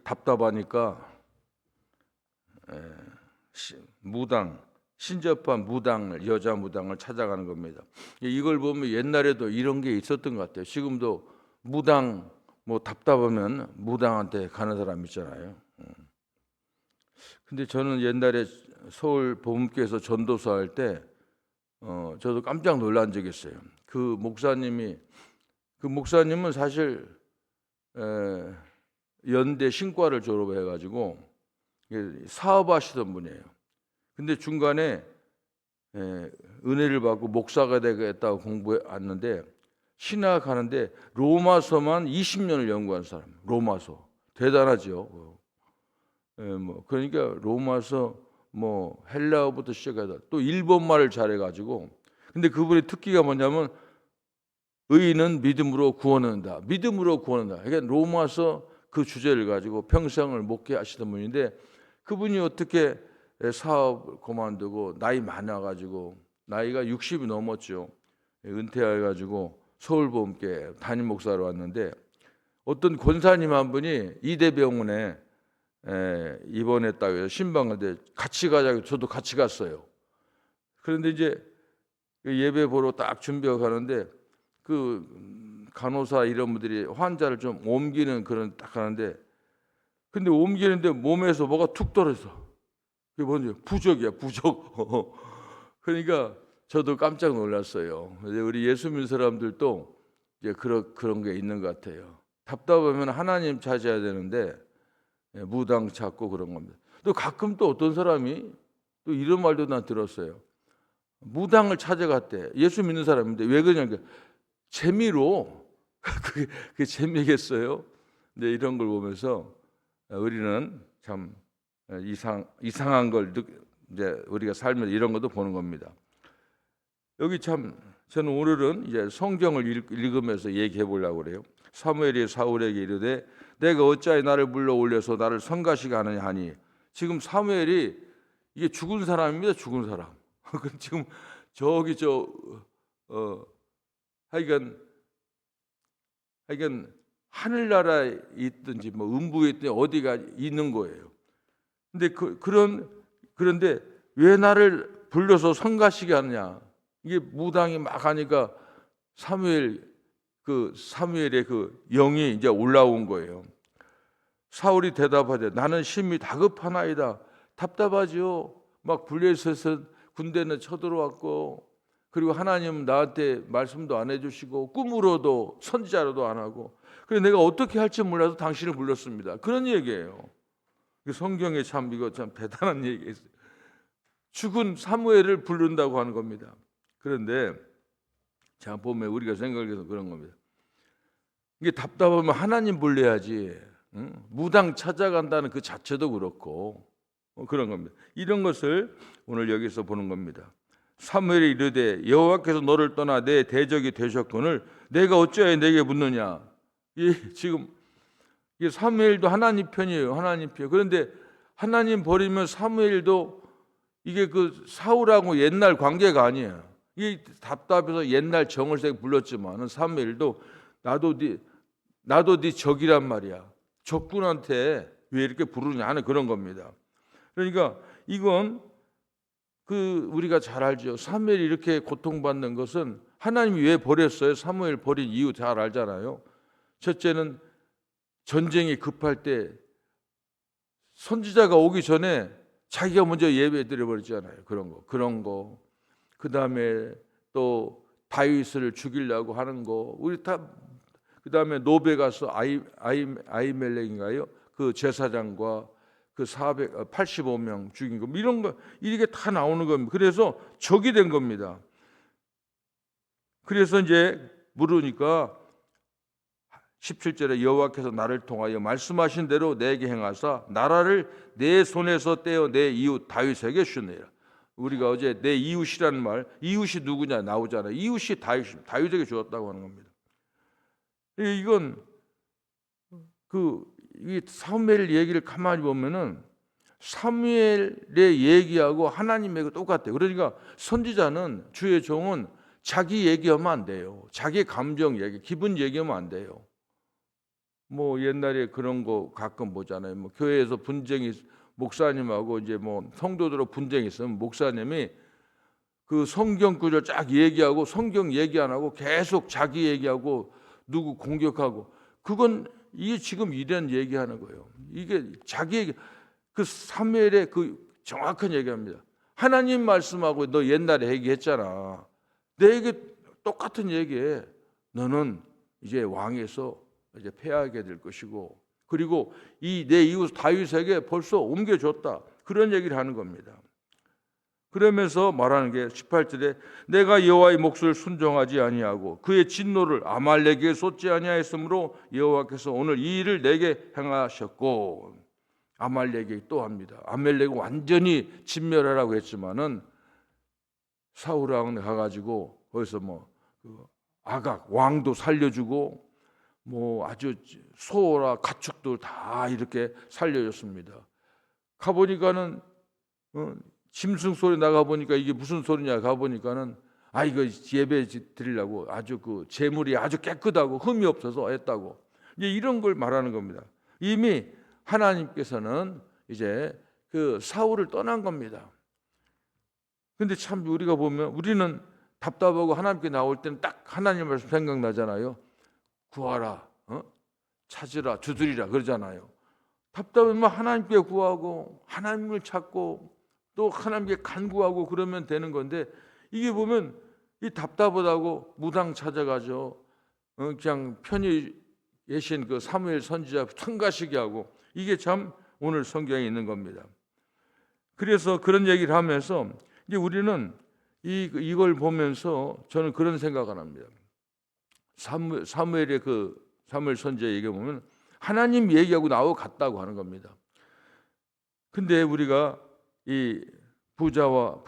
답답하니까 무당, 신접한 무당을, 여자 무당을 찾아가는 겁니다. 이걸 보면 옛날에도 이런 게 있었던 것 같아요. 지금도 무당 뭐 답답하면 무당한테 가는 사람 있잖아요. 근데 저는 옛날에 서울 보험교회에서 전도사 할 때 저도 깜짝 놀란 적이 있어요. 그 목사님은 사실 연대 신과를 졸업해가지고 사업하시던 분이에요. 근데 중간에 은혜를 받고 목사가 되겠다고 공부해 왔는데 신학하는데 로마서만 20년을 연구한 사람. 로마서 대단하죠. 그러니까 로마서 뭐 헬라어부터 시작해서 또 일본말을 잘해가지고 근데 그분의 특기가 뭐냐면 의인은 믿음으로 구원한다. 믿음으로 구원한다. 그러니까 로마서 그 주제를 가지고 평생을 목회하시던 분인데 그분이 어떻게 사업 그만두고 나이 많아가지고 나이가 60이 넘었죠. 은퇴해가지고 서울보험교회 담임 목사로 왔는데 어떤 권사님 한 분이 이대병원에 입원했다고 해서 신방한테 같이 가자고 저도 같이 갔어요. 그런데 이제 예배 보러 딱 준비하고 가는데 그 간호사 이런 분들이 환자를 좀 옮기는 그런 딱 하는데 근데 옮기는데 몸에서 뭐가 툭 떨어져. 그게 뭔지 부적이야, 부적. 그러니까 저도 깜짝 놀랐어요. 우리 예수 믿는 사람들도 이제 그런 게 있는 것 같아요. 답답하면 하나님 찾아야 되는데 무당 찾고 그런 겁니다. 또 가끔 또 어떤 사람이 또 이런 말도 난 들었어요. 무당을 찾아갔대. 예수 믿는 사람인데 왜 그러냐니까 재미로 그게 재미겠어요? 근데 이런 걸 보면서 우리는 참 이상한 걸 이제 우리가 살면서 이런 것도 보는 겁니다. 여기 참 저는 오늘은 이제 성경을 읽으면서 얘기해 보려고 그래요. 사무엘이 사울에게 이르되 내가 어찌하여 나를 불러 올려서 나를 성가시게 하느냐 하니 지금 사무엘이 이게 죽은 사람입니다. 죽은 사람. 지금 저기 하여간 하늘나라에 있든지 뭐 음부에 있든지 어디가 있는 거예요. 근데 그런데 왜 나를 불러서 성가시게 하느냐? 이게 무당이 막 하니까 사무엘의 그 영이 이제 올라온 거예요. 사울이 대답하되 나는 심히 다급하나이다. 답답하지요. 막 블레셋에서 군대는 쳐들어왔고 그리고 하나님 나한테 말씀도 안 해주시고 꿈으로도 선지자로도 안 하고 그래서 내가 어떻게 할지 몰라서 당신을 불렀습니다. 그런 얘기예요. 성경에 참 이거 참 대단한 얘기예요. 죽은 사무엘을 부른다고 하는 겁니다. 그런데 자 보면 우리가 생각해서 그런 겁니다. 이게 답답하면 하나님 불러야지. 무당 찾아간다는 그 자체도 그렇고 그런 겁니다. 이런 것을 오늘 여기서 보는 겁니다. 사무엘이 이르되 여호와께서 너를 떠나 내 대적이 되셨거늘 내가 어찌하여 내게 묻느냐. 지금 사무엘도 하나님 편이에요. 하나님 편. 그런데 하나님 버리면 사무엘도 이게 그 사울하고 옛날 관계가 아니에요. 이게 답답해서 옛날 정을색 불렀지만은 사무엘도 나도 네 적이란 말이야. 적군한테 왜 이렇게 부르냐 하는 그런 겁니다. 그러니까 이건 우리가 잘 알죠. 사무엘이 이렇게 고통받는 것은 하나님이 왜 버렸어요? 사무엘 버린 이유 잘 알잖아요. 첫째는 전쟁이 급할 때 선지자가 오기 전에 자기가 먼저 예배 드려버렸잖아요. 그런 거. 그 다음에 또 다윗을 죽이려고 하는 거. 우리 다 그 다음에 노베 가서 아이멜렉인가요? 그 제사장과 그 485명 죽인 거 이런 거 이게 다 나오는 겁니다. 그래서 적이 된 겁니다. 그래서 이제 물으니까 17절에 여호와께서 나를 통하여 말씀하신 대로 내게 행하사 나라를 내 손에서 떼어 내 이웃 다윗에게 주니라. 우리가 어제 내 이웃이라는 말, 이웃이 누구냐 나오잖아요. 이웃이 다윗에게 주었다고 하는 겁니다. 이건 이 사무엘 얘기를 가만히 보면은 사무엘의 얘기하고 하나님의 똑같아요. 그러니까 선지자는 주의 종은 자기 얘기하면 안 돼요. 자기 감정 얘기, 기분 얘기하면 안 돼요. 뭐 옛날에 그런 거 가끔 보잖아요. 뭐 교회에서 분쟁이 목사님하고 이제 뭐 성도들하고 분쟁이 있으면 목사님이 그 성경 구절 쫙 얘기하고 성경 얘기 안 하고 계속 자기 얘기하고 누구 공격하고, 그건 이게 지금 이런 얘기하는 거예요. 이게 자기 얘기, 그 사무엘의 그 정확한 얘기합니다. 하나님 말씀하고 너 옛날에 얘기했잖아. 내게 똑같은 얘기해. 너는 이제 왕에서 이제 패하게 될 것이고, 그리고 이 내 이웃 다윗에게 벌써 옮겨줬다. 그런 얘기를 하는 겁니다. 그러면서 말하는 게 18절에 내가 여호와의 몫을 순종하지 아니하고 그의 진노를 아말렉에게 쏟지 아니하였으므로 여호와께서 오늘 이 일을 내게 행하셨고, 아말렉이 또 합니다. 아말렉은 완전히 진멸하라고 했지만은 사울 왕은 가가지고 거기서 뭐 아각 왕도 살려주고 뭐 아주 소라 가축들 다 이렇게 살려줬습니다. 가보니까는 짐승 소리 나가 보니까 이게 무슨 소리냐 가보니까는 이거 예배 드리려고 아주 그 제물이 아주 깨끗하고 흠이 없어서 했다고, 이제 이런 걸 말하는 겁니다. 이미 하나님께서는 이제 그 사울을 떠난 겁니다. 근데 참 우리가 보면 우리는 답답하고 하나님께 나올 때는 딱 하나님 말씀 생각나잖아요. 구하라, 찾으라, 두드리라 그러잖아요. 답답하면 하나님께 구하고 하나님을 찾고 또 하나님께 간구하고 그러면 되는 건데, 이게 보면 이 답답하다고 무당 찾아가죠. 그냥 편히 계신 그 사무엘 선지자 참가시게 하고, 이게 참 오늘 성경에 있는 겁니다. 그래서 그런 얘기를 하면서 이제 우리는 이걸 보면서 저는 그런 생각을 합니다. 사무엘의 그 사무엘 선지자 얘기 보면 하나님 얘기하고 나하고 같다고 하는 겁니다. 근데 우리가 이 부자와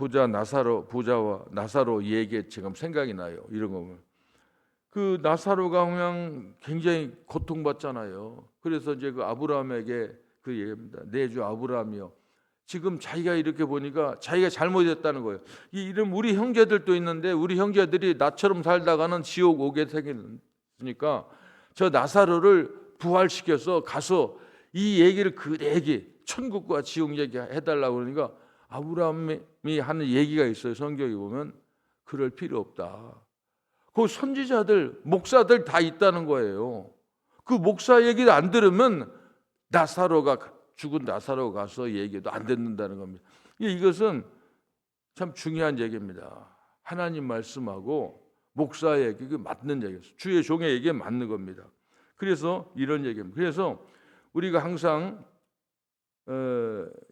나사로 얘기 지금 생각이 나요. 이런 거 보면 그 나사로가 그냥 굉장히 고통받잖아요. 그래서 이제 그 아브라함에게 그 얘기합니다. 내 주 아브라함이요, 지금 자기가 이렇게 보니까 자기가 잘못했다는 거예요. 이런 우리 형제들도 있는데 우리 형제들이 나처럼 살다가는 지옥 오게 생겼으니까 저 나사로를 부활시켜서 가서 이 얘기를 그 얘기 천국과 지옥 얘기 해달라고 그러니까 아브라함이 하는 얘기가 있어요. 성경에 보면 그럴 필요 없다. 그 선지자들 목사들 다 있다는 거예요. 그 목사 얘기를 안 들으면 죽은 나사로가 가서 얘기도 안 듣는다는 겁니다. 이것은 참 중요한 얘기입니다. 하나님 말씀하고 목사 얘기 맞는 얘기예요. 주의 종의 얘기에 맞는 겁니다. 그래서 이런 얘기입니다. 그래서 우리가 항상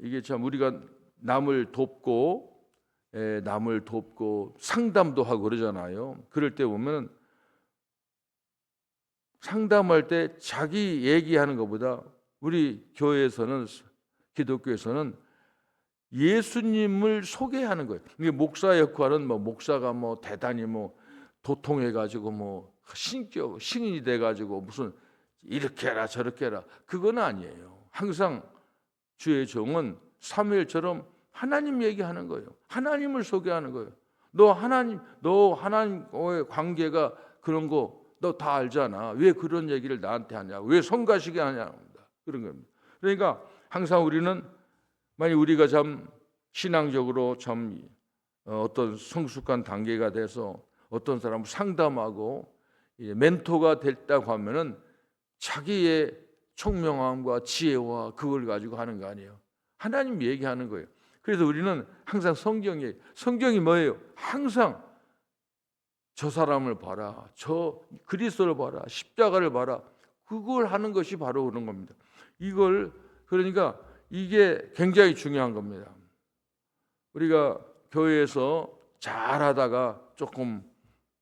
이게 참 우리가 남을 돕고 상담도 하고 그러잖아요. 그럴 때 보면 상담할 때 자기 얘기하는 것보다 우리 교회에서는, 기독교에서는 예수님을 소개하는 거예요. 이게 목사 역할은 뭐 목사가 뭐 대단히 뭐 도통해 가지고 뭐 신인이 돼 가지고 무슨 이렇게 해라 저렇게 해라, 그건 아니에요. 항상 주의 종은 사무엘처럼 하나님 얘기하는 거예요. 하나님을 소개하는 거예요. 너 하나님과의 관계가 그런 거 너 다 알잖아. 왜 그런 얘기를 나한테 하냐? 왜 성가시게 하냐? 그런 겁니다. 그러니까 항상 우리는 만약 우리가 참 신앙적으로 참 어떤 성숙한 단계가 돼서 어떤 사람을 상담하고 멘토가 됐다고 하면은 자기의 총명함과 지혜와 그걸 가지고 하는 거 아니에요. 하나님 얘기하는 거예요. 그래서 우리는 항상 성경이 뭐예요? 항상 저 사람을 봐라, 저 그리스도를 봐라, 십자가를 봐라, 그걸 하는 것이 바로 그런 겁니다. 그러니까 이게 굉장히 중요한 겁니다. 우리가 교회에서 잘하다가 조금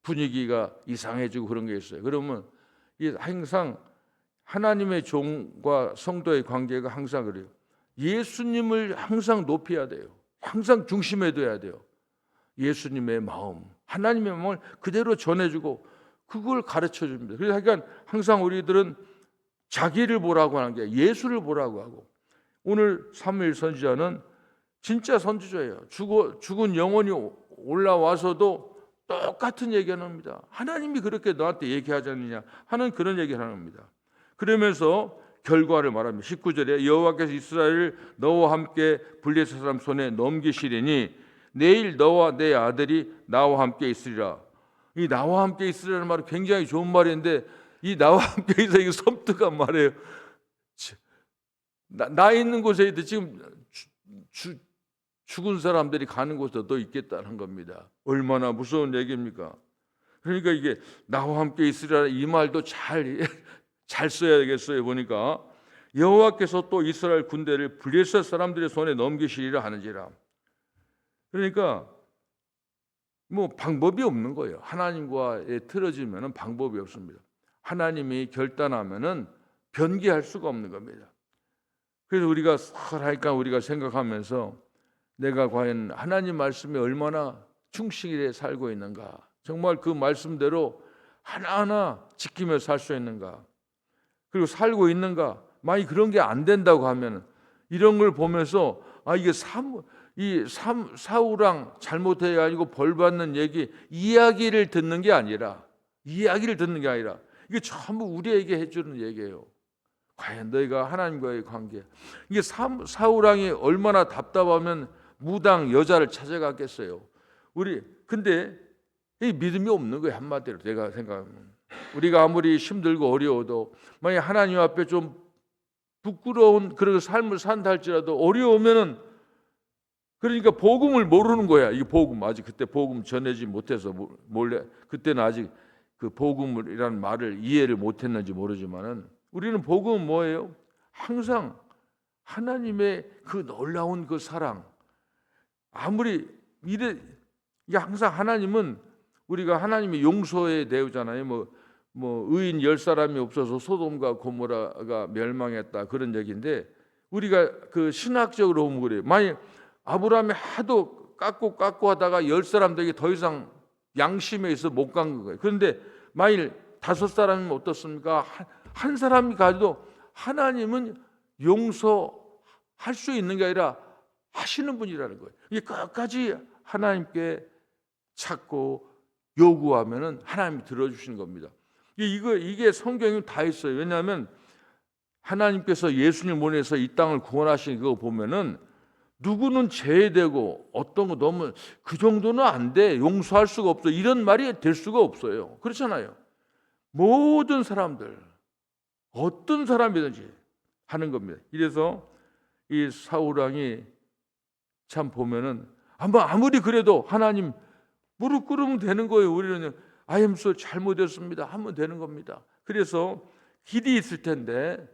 분위기가 이상해지고 그런 게 있어요. 그러면 항상 하나님의 종과 성도의 관계가 항상 그래요. 예수님을 항상 높여야 돼요. 항상 중심에 둬야 돼요. 예수님의 마음, 하나님의 마음을 그대로 전해주고 그걸 가르쳐 줍니다. 그러니까 항상 우리들은 자기를 보라고 하는 게 예수를 보라고 하고, 오늘 사무엘 선지자는 진짜 선지자예요. 죽은 영혼이 올라와서도 똑같은 얘기를 합니다. 하나님이 그렇게 너한테 얘기하지 않느냐 하는 그런 얘기를 하는 겁니다. 그러면서 결과를 말합니다. 19절에 여호와께서 이스라엘을 너와 함께 블레셋 사람 손에 넘기시리니 내일 너와 내 아들이 나와 함께 있으리라. 이 나와 함께 있으리라는 말은 굉장히 좋은 말인데 이 나와 함께 있어 이거 섬뜩한 말이에요. 나 있는 곳에 지금 죽은 사람들이 가는 곳에 너 있겠다는 겁니다. 얼마나 무서운 얘기입니까? 그러니까 이게 나와 함께 있으리라 이 말도 잘 써야겠어요. 보니까 여호와께서 또 이스라엘 군대를 블레셋 사람들의 손에 넘기시리라 하는지라. 그러니까 뭐 방법이 없는 거예요. 하나님과의 틀어지면은 방법이 없습니다. 하나님이 결단하면은 변기할 수가 없는 겁니다. 그래서 우리가 하니까 우리가 생각하면서 내가 과연 하나님 말씀에 얼마나 충실히 살고 있는가, 정말 그 말씀대로 하나하나 지키며 살 수 있는가, 그리고 살고 있는가. 만약 그런 게 안 된다고 하면 이런 걸 보면서 이게 사우랑 잘못해 가지고 벌 받는 이야기를 듣는 게 아니라 이게 전부 우리에게 해주는 얘기예요. 과연 너희가 하나님과의 관계, 이게 사우랑이 얼마나 답답하면 무당 여자를 찾아갔겠어요. 근데 이 믿음이 없는 거예요. 한마디로 내가 생각하면 우리가 아무리 힘들고 어려워도 만약 하나님 앞에 좀 부끄러운 그런 삶을 산다 할지라도 어려우면은, 그러니까 복음을 모르는 거야. 이게 복음 아직 그때 복음 전해지 못해서 몰래 그때는 아직 그 복음이라는 말을 이해를 못했는지 모르지만은 우리는 복음은 뭐예요? 항상 하나님의 그 놀라운 그 사랑. 아무리 이게 항상 하나님은 우리가 하나님의 용서에 대우잖아요. 뭐 의인 10사람이 없어서 소돔과 고모라가 멸망했다 그런 얘기인데, 우리가 그 신학적으로 보면 그래요. 만약 아브라함이 하도 깎고 하다가 10사람 되게 더 이상 양심에 있어 못 간 거예요. 그런데 만일 5사람이면 어떻습니까? 한 사람이 가도 하나님은 용서할 수 있는 게 아니라 하시는 분이라는 거예요. 이게 끝까지 하나님께 찾고 요구하면은 하나님이 들어주시는 겁니다. 이게 성경에 다 있어요. 왜냐하면 하나님께서 예수님 보내서 이 땅을 구원하신 거 보면은 누구는 제외되고 어떤 거 너무 그 정도는 안 돼, 용서할 수가 없어, 이런 말이 될 수가 없어요. 그렇잖아요. 모든 사람들 어떤 사람이든지 하는 겁니다. 이래서 이 사울왕이 참 보면은 아무리 그래도 하나님 무릎 꿇으면 되는 거예요. 우리는 I am so 잘못했습니다 하면 되는 겁니다. 그래서 길이 있을 텐데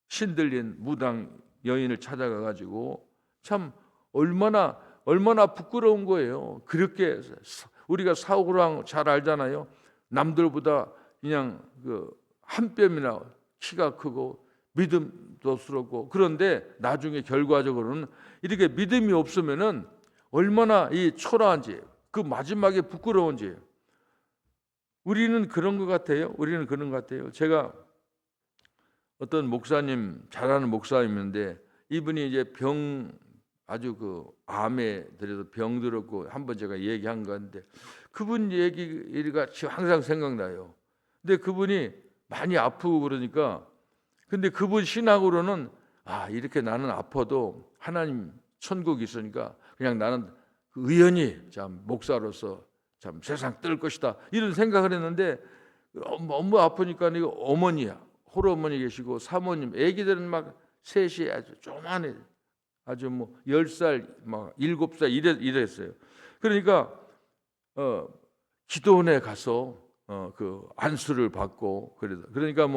신들린 무당 여인을 찾아가 가지고 참 얼마나 부끄러운 거예요. 그렇게 우리가 사울왕 잘 알잖아요. 남들보다 그냥 한 뼘이나 키가 크고 믿음도스럽고, 그런데 나중에 결과적으로는 이렇게 믿음이 없으면은 얼마나 이 초라한지, 그 마지막에 부끄러운지. 우리는 그런 것 같아요. 제가 어떤 목사님, 잘하는 목사님인데 이분이 이제 아주 암에 들여서 병 들었고 한번 제가 얘기한 건데 그분 얘기가 항상 생각나요. 근데 그분이 많이 아프고 그러니까, 근데 그분 신학으로는 이렇게 나는 아파도 하나님 천국이 있으니까 그냥 나는 의연히 참 목사로서 참 세상 뜰 것이다 이런 생각을 했는데, 너무 아프니까 이거 어머니야, 홀어머니 계시고 사모님, 애기들은 막 셋이 아주 조만해, 아주 10살 막 7살 이랬어요. 그러니까 기도원에 가서 그 안수를 받고 그러니까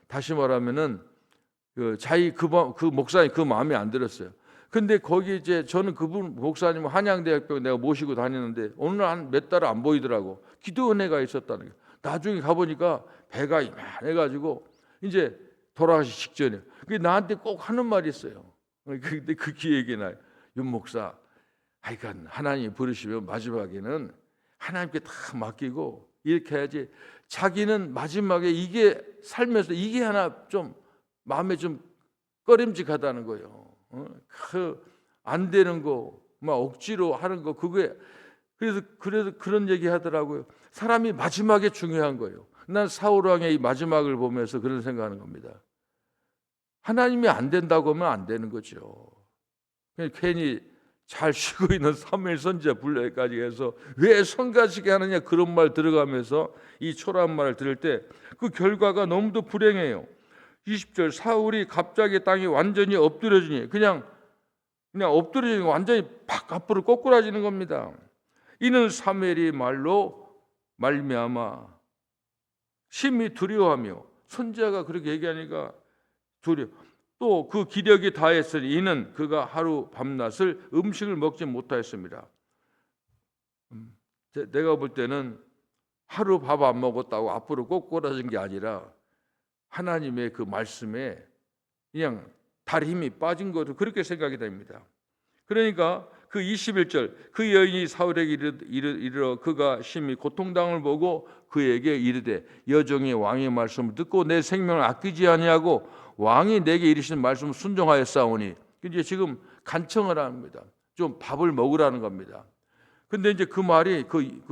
다시 말하면은 그 목사님 그 마음에 안 들었어요. 근데 거기 이제 저는 그분 목사님 한양대학교 내가 모시고 다니는데 어느 날 한 몇 달 안 보이더라고. 기도원회가 있었다는 게. 나중에 가보니까 배가 이만해가지고 이제 돌아가시 직전에 그게 나한테 꼭 하는 말이 있어요. 근데 그 기억이 나요. 윤 목사, 하여간 하나님이 부르시면 마지막에는 하나님께 다 맡기고 이렇게 해야지. 자기는 마지막에 이게 살면서 이게 하나 좀 마음에 좀 꺼림직하다는 거예요. 안 되는 거, 막 억지로 하는 거, 그게 그래서 그런 얘기 하더라고요. 사람이 마지막에 중요한 거예요. 난 사울 왕의 이 마지막을 보면서 그런 생각하는 겁니다. 하나님이 안 된다고 하면 안 되는 거죠. 그냥 괜히 잘 쉬고 있는 사무엘 선지자 불러까지 해서 왜 성가시게 하느냐 그런 말 들어가면서 이 초라한 말을 들을 때 그 결과가 너무도 불행해요. 20절 사울이 갑자기 땅에 완전히 엎드려지니 그냥 엎드려지니 완전히 팍 앞으로 꼬꾸라지는 겁니다. 이는 사무엘이 말로 말미암아 심히 두려워하며 선지자가 그렇게 얘기하니까 두려워. 또 그 기력이 다했으니 이는 그가 하루 밤낮을 음식을 먹지 못하였습니다. 내가 볼 때는 하루 밥 안 먹었다고 앞으로 꼬꾸라진 게 아니라 하나님의 그 말씀에 그냥 다리 힘이 빠진 것도 그렇게 생각이 됩니다. 그러니까 그 21절 그 여인이 사울에게 이르러 그가 심히 고통당을 보고 그에게 이르되 여종이 왕의 말씀을 듣고 내 생명을 아끼지 아니하고 왕이 내게 이르신 말씀을 순종하였사오니 이제 지금 간청을 합니다. 좀 밥을 먹으라는 겁니다. 근데 이제 그 말이 그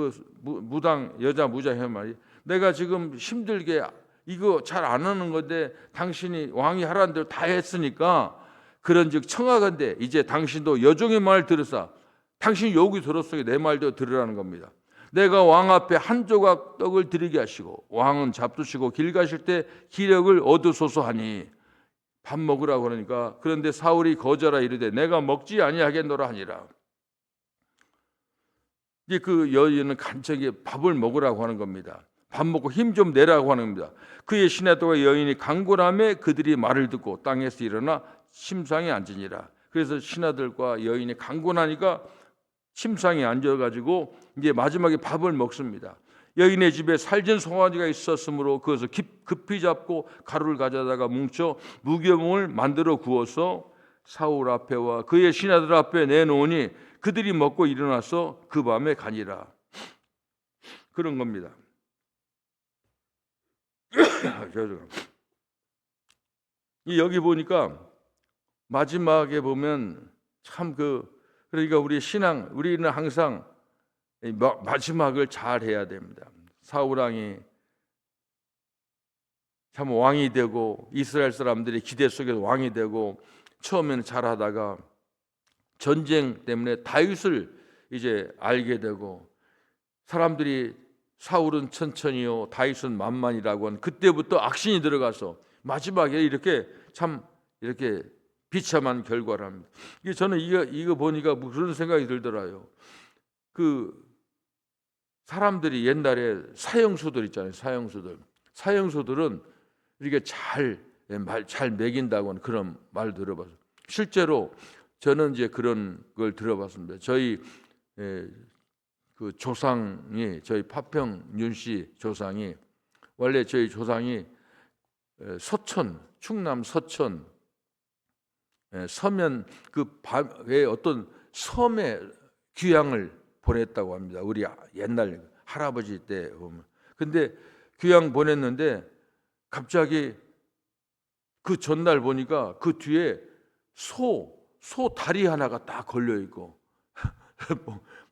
무당 여자 무장의 말이 내가 지금 힘들게 이거 잘 안 하는 건데 당신이 왕이 하라는 대로 다 했으니까 그런즉 청하건대 이제 당신도 여종의 말 들으사 당신 요구 들었으니 내 말도 들으라는 겁니다. 내가 왕 앞에 한 조각 떡을 드리게 하시고 왕은 잡수시고 길 가실 때 기력을 얻으소서 하니 밥 먹으라고 하니까 그런데 사울이 거절하 이르되 내가 먹지 아니하겠노라 하니라. 이제 그 여인은 간척에 밥을 먹으라고 하는 겁니다. 밥 먹고 힘 좀 내라고 하는 겁니다. 그의 신하들과 여인이 강권함에 그들이 말을 듣고 땅에서 일어나 침상에 앉으니라. 그래서 신하들과 여인이 강권하니까 침상에 앉아가지고 이제 마지막에 밥을 먹습니다. 여인의 집에 살진 송아지가 있었으므로 그것을 급히 잡고 가루를 가져다가 뭉쳐 무교몽을 만들어 구워서 사울 앞에와 그의 신하들 앞에 내놓으니 그들이 먹고 일어나서 그 밤에 가니라. 그런 겁니다. 여기 보니까 마지막에 보면 참 그러니까 우리 신앙 우리는 항상 마지막을 잘 해야 됩니다. 사울 왕이 참 왕이 되고 이스라엘 사람들이 기대 속에서 왕이 되고 처음에는 잘하다가 전쟁 때문에 다윗을 이제 알게 되고 사람들이 사울은 천천히요 다윗은 만만이라고 한 그때부터 악신이 들어가서 마지막에 이렇게 참 이렇게 비참한 결과를 합니다. 저는 이거 보니까 무슨 생각이 들더라요. 그 사람들이 옛날에 사형수들 있잖아요. 사형수들은 이렇게 잘 먹인다고 하는 그런 말 들어봤어요. 실제로 저는 이제 그런 걸 들어봤습니다. 저희 그 조상이 저희 파평윤 씨 조상이 원래 저희 조상이 서천 충남 서천 서면 그 밤에 어떤 섬에 귀향을 보냈다고 합니다. 우리 옛날 할아버지 때 보면. 근데 귀향 보냈는데 갑자기 그 전날 보니까 그 뒤에 소 다리 하나가 딱 걸려 있고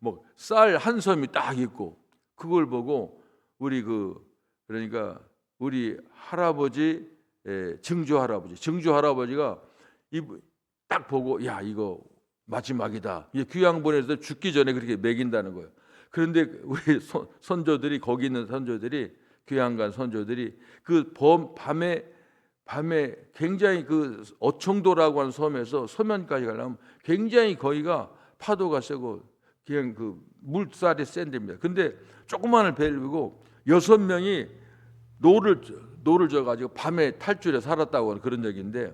뭐 쌀 한 섬이 딱 있고 그걸 보고 그러니까 우리 할아버지 증조 할아버지가 딱 보고 야 이거 마지막이다. 귀향 보내서 죽기 전에 그렇게 먹인다는 거예요. 그런데 우리 선조들이 거기 있는 선조들이 귀향 간 선조들이 그 밤에 굉장히 그 어청도라고 하는 섬에서 서면까지 가려면 굉장히 거기가 파도가 세고 그냥 그 물살이 센 데입니다. 근데 조그마한 배를 빌고 6명이 노를 져가지고 밤에 탈출해 살았다고 하는 그런 얘기인데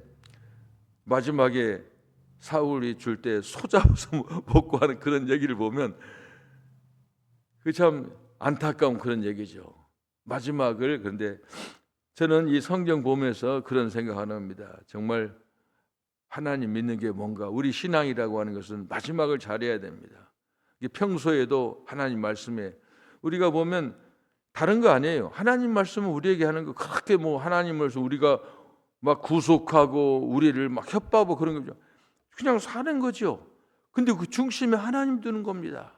마지막에 사울이 줄 때 소 잡아서 먹고 하는 그런 얘기를 보면 그 참 안타까운 그런 얘기죠. 마지막을 그런데 저는 이 성경 보면서 그런 생각하는 겁니다. 정말 하나님 믿는 게 뭔가 우리 신앙이라고 하는 것은 마지막을 잘해야 됩니다. 평소에도 하나님 말씀에 우리가 보면 다른 거 아니에요. 하나님 말씀은 우리에게 하는 거 그렇게 뭐 하나님 말씀 우리가 막 구속하고 우리를 막 협박하고 그런 거죠. 그냥 사는 거죠. 근데 그 중심에 하나님 두는 겁니다.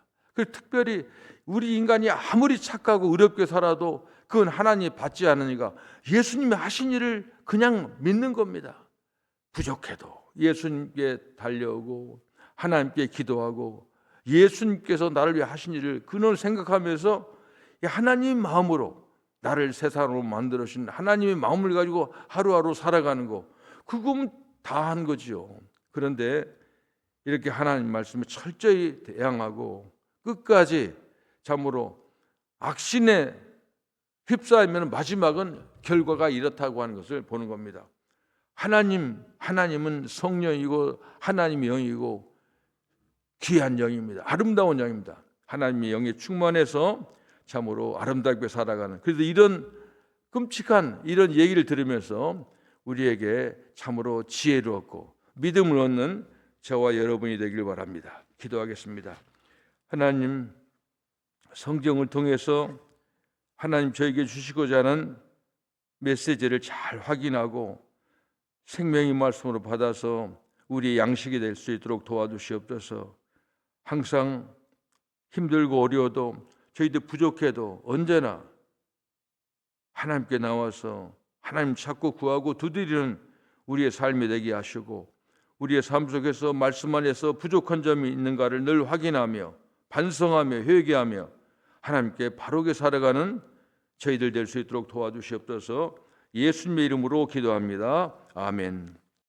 특별히 우리 인간이 아무리 착하고 의롭게 살아도 그건 하나님이 받지 않으니까 예수님이 하신 일을 그냥 믿는 겁니다. 부족해도 예수님께 달려오고 하나님께 기도하고 예수님께서 나를 위해 하신 일을 그걸 생각하면서 하나님 마음으로 나를 세상으로 만들어주신 하나님의 마음을 가지고 하루하루 살아가는 거, 그거면 다 한 거지요. 그런데 이렇게 하나님 말씀에 철저히 대항하고 끝까지 참으로 악신에 휩싸이면 마지막은 결과가 이렇다고 하는 것을 보는 겁니다. 하나님은 성령이고 하나님의 영이고 귀한 영입니다. 아름다운 영입니다. 하나님의 영에 충만해서 참으로 아름답게 살아가는, 그래서 이런 끔찍한 이런 얘기를 들으면서 우리에게 참으로 지혜를 얻고 믿음을 얻는 저와 여러분이 되길 바랍니다. 기도하겠습니다. 하나님, 성경을 통해서 하나님 저에게 주시고자 하는 메시지를 잘 확인하고 생명의 말씀으로 받아서 우리의 양식이 될 수 있도록 도와주시옵소서. 항상 힘들고 어려워도 저희들 부족해도 언제나 하나님께 나와서 하나님 찾고 구하고 두드리는 우리의 삶이 되게 하시고, 우리의 삶 속에서 말씀 안에서 부족한 점이 있는가를 늘 확인하며 반성하며 회개하며 하나님께 바르게 살아가는 저희들 될 수 있도록 도와주시옵소서. 예수님의 이름으로 기도합니다. 아멘.